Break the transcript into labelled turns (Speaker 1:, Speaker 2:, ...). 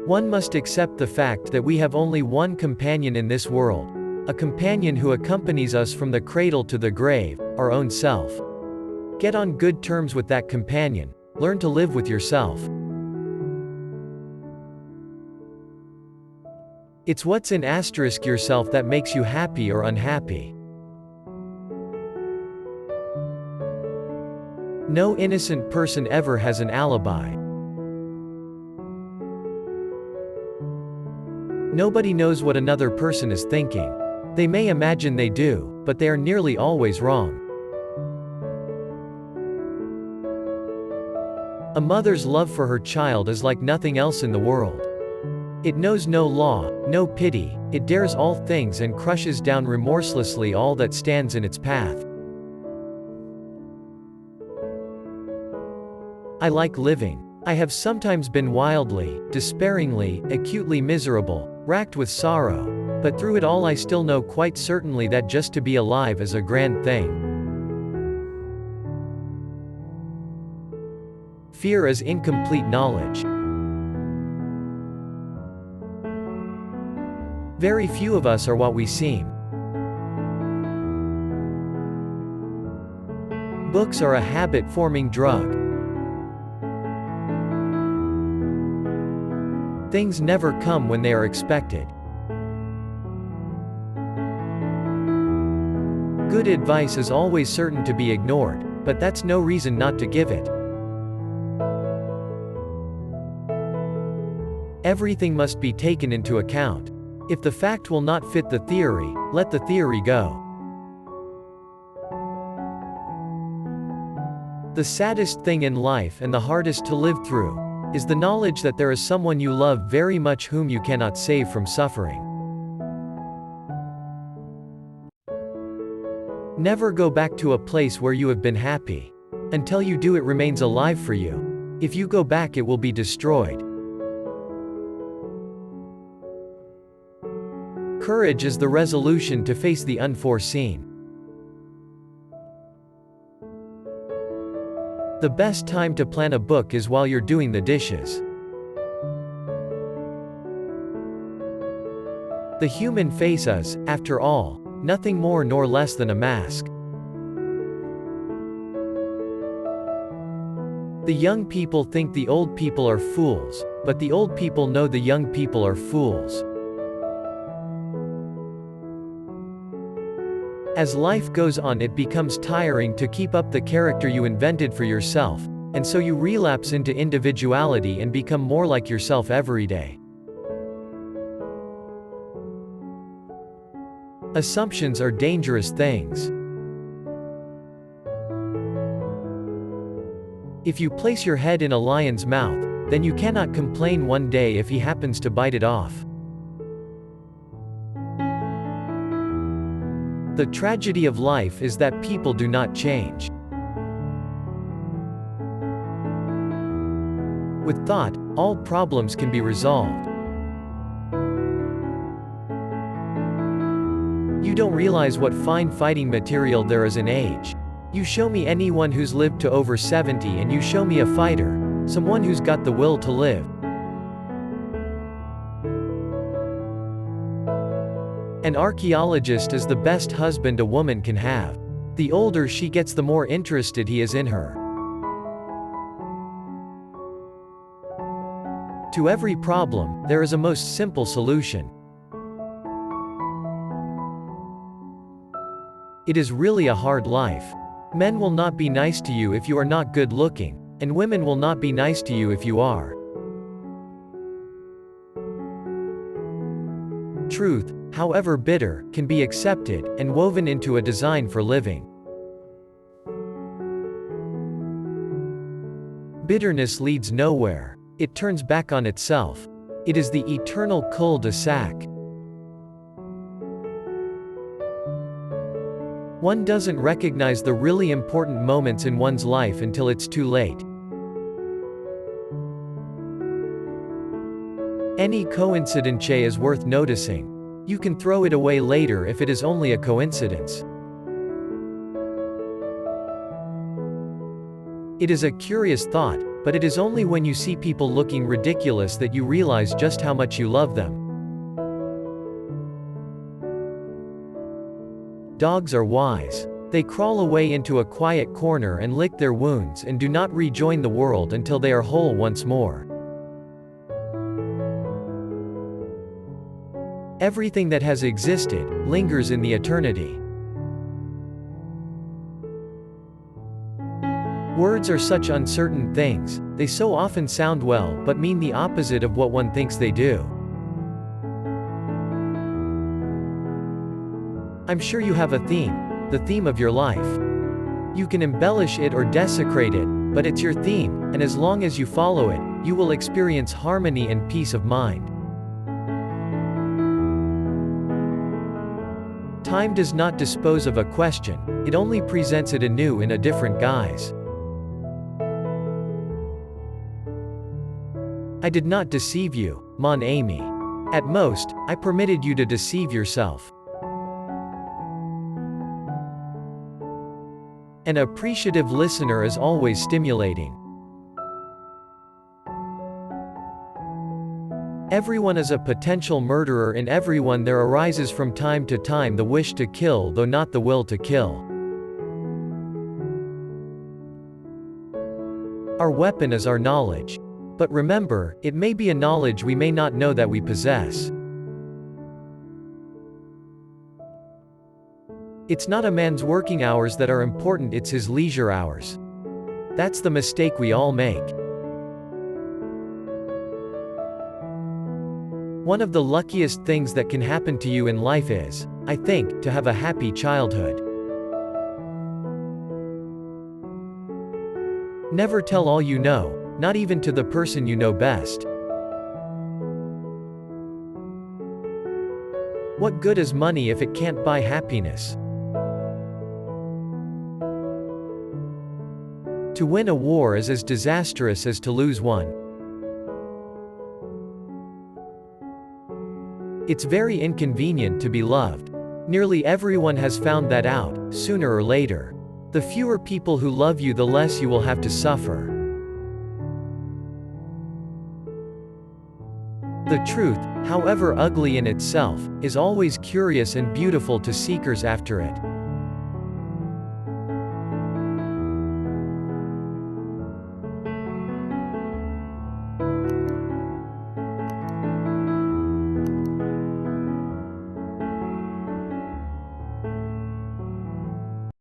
Speaker 1: One must accept the fact that we have only one companion in this world, a companion who accompanies us from the cradle to the grave, our own self. Get on good terms with that companion, learn to live with yourself. It's what's in asterisk yourself that makes you happy or unhappy. No innocent person ever has an alibi. Nobody knows what another person is thinking. They may imagine they do, but they are nearly always wrong. A mother's love for her child is like nothing else in the world. It knows no law, no pity, it dares all things and crushes down remorselessly all that stands in its path. I like living. I have sometimes been wildly, despairingly, acutely miserable, racked with sorrow, but through it all I still know quite certainly that just to be alive is a grand thing. Fear is incomplete knowledge. Very few of us are what we seem. Books are a habit-forming drug. Things never come when they are expected. Good advice is always certain to be ignored, but that's no reason not to give it. Everything must be taken into account. If the fact will not fit the theory, let the theory go. The saddest thing in life and the hardest to live through is the knowledge that there is someone you love very much whom you cannot save from suffering. Never go back to a place where you have been happy. Until you do, it remains alive for you. If you go back, it will be destroyed. Courage is the resolution to face the unforeseen. The best time to plan a book is while you're doing the dishes. The human face is, after all, nothing more nor less than a mask. The young people think the old people are fools, but the old people know the young people are fools. As life goes on, it becomes tiring to keep up the character you invented for yourself, and so you relapse into individuality and become more like yourself every day. Assumptions are dangerous things. If you place your head in a lion's mouth, then you cannot complain one day if he happens to bite it off. The tragedy of life is that people do not change. With thought, all problems can be resolved. You don't realize what fine fighting material there is in age. You show me anyone who's lived to over 70 and you show me a fighter, someone who's got the will to live. An archaeologist is the best husband a woman can have. The older she gets, the more interested he is in her. To every problem, there is a most simple solution. It is really a hard life. Men will not be nice to you if you are not good looking, and women will not be nice to you if you are. Truth, however bitter, can be accepted, and woven into a design for living. Bitterness leads nowhere. It turns back on itself. It is the eternal cul-de-sac. One doesn't recognize the really important moments in one's life until it's too late. Any coincidence is worth noticing. You can throw it away later if it is only a coincidence. It is a curious thought, But it is only when you see people looking ridiculous that you realize just how much you love them. Dogs are wise. They crawl away into a quiet corner and lick their wounds and do not rejoin the world until they are whole once more. Everything that has existed lingers in the eternity. Words are such uncertain things, they so often sound well but mean the opposite of what one thinks they do. I'm sure you have a theme, the theme of your life. You can embellish it or desecrate it, but it's your theme, and as long as you follow it, you will experience harmony and peace of mind. Time does not dispose of a question, it only presents it anew in a different guise. I did not deceive you, mon ami. At most, I permitted you to deceive yourself. An appreciative listener is always stimulating. Everyone is a potential murderer. In everyone there arises from time to time the wish to kill, though not the will to kill. Our weapon is our knowledge. But remember, it may be a knowledge we may not know that we possess. It's not a man's working hours that are important, it's his leisure hours. That's the mistake we all make. One of the luckiest things that can happen to you in life is, I think, to have a happy childhood. Never tell all you know, not even to the person you know best. What good is money if it can't buy happiness? To win a war is as disastrous as to lose one. It's very inconvenient to be loved. Nearly everyone has found that out, sooner or later. The fewer people who love you, the less you will have to suffer. The truth, however ugly in itself, is always curious and beautiful to seekers after it.